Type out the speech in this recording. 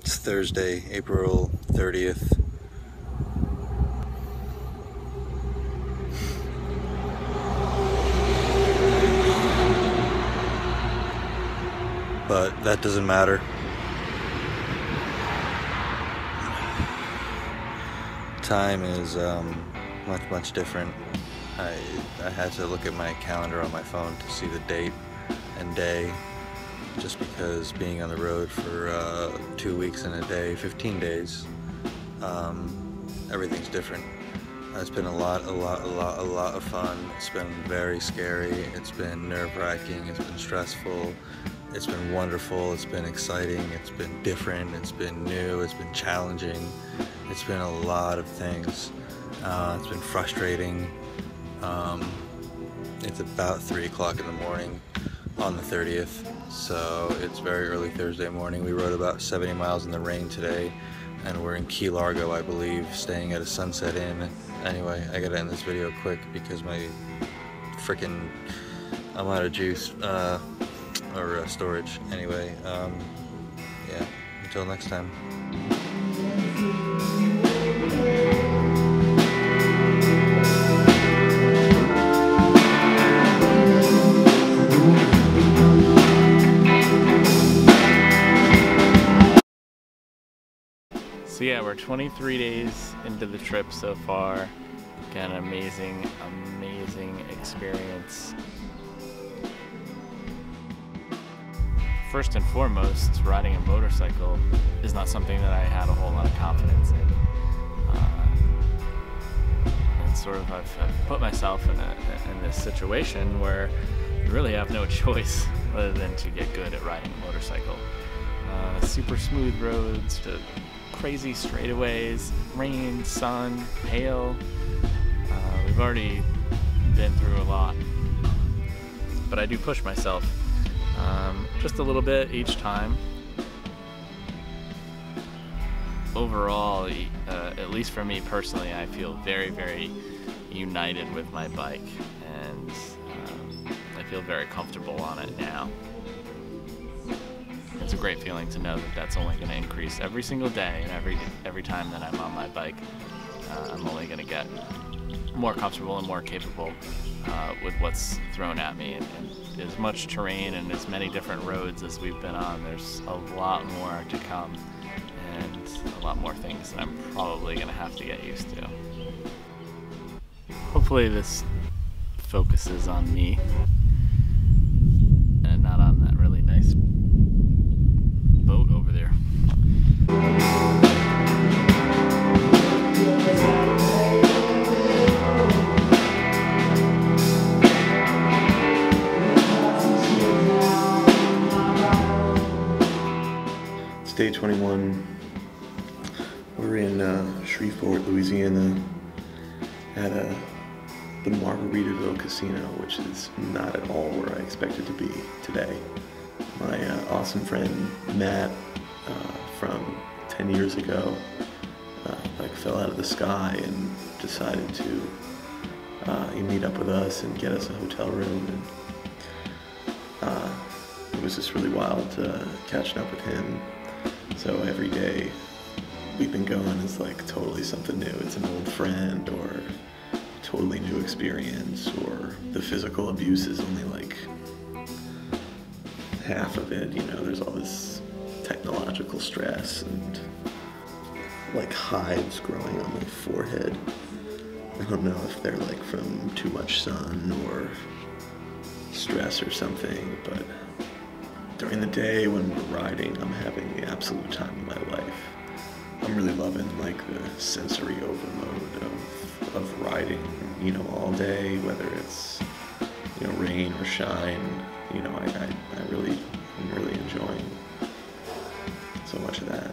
It's Thursday, April 30th. But that doesn't matter. Time is much different. I had to look at my calendar on my phone to see the date and day, just because being on the road for 2 weeks and a day, 15 days, everything's different. It's been a lot of fun. It's been very scary. It's been nerve-wracking. It's been stressful. It's been wonderful. It's been exciting. It's been different. It's been new. It's been challenging. It's been a lot of things. It's been frustrating. It's about 3 o'clock in the morning on the 30th, so it's very early Thursday morning. We rode about 70 miles in the rain today, and we're in Key Largo, I believe, staying at a Sunset Inn. Anyway, I gotta end this video quick because I'm out of juice, or storage. Anyway, yeah, until next time. So yeah, we're 23 days into the trip so far. Got an amazing experience. First and foremost, riding a motorcycle is not something that I had a whole lot of confidence in. And sort of I've put myself in this situation where you really have no choice other than to get good at riding a motorcycle. Super smooth roads to crazy straightaways, rain, sun, hail. We've already been through a lot, but I do push myself just a little bit each time. Overall, at least for me personally, I feel very united with my bike, and I feel very comfortable on it now. It's a great feeling to know that that's only going to increase every single day, and every time that I'm on my bike, I'm only going to get more comfortable and more capable with what's thrown at me. And as much terrain and as many different roads as we've been on, there's a lot more to come, and a lot more things that I'm probably going to have to get used to. Hopefully this focuses on me and not on that really nice boat over there. It's day 21. We're in Shreveport, Louisiana, at the Margaritaville Casino, which is not at all where I expected to be today. My awesome friend Matt from 10 years ago fell out of the sky and decided to meet up with us and get us a hotel room, and it was just really wild catching up with him. So every day we've been going is like totally something new. It's an old friend or totally new experience, or the physical abuse is only like half of it. You know, there's all this technological stress and like hives growing on my forehead. I don't know if they're like from too much sun or stress or something, but during the day when we're riding, I'm having the absolute time of my life. I'm really loving like the sensory overload of riding, you know, all day, whether it's, you know, rain or shine. You know, I'm really enjoying so much of that.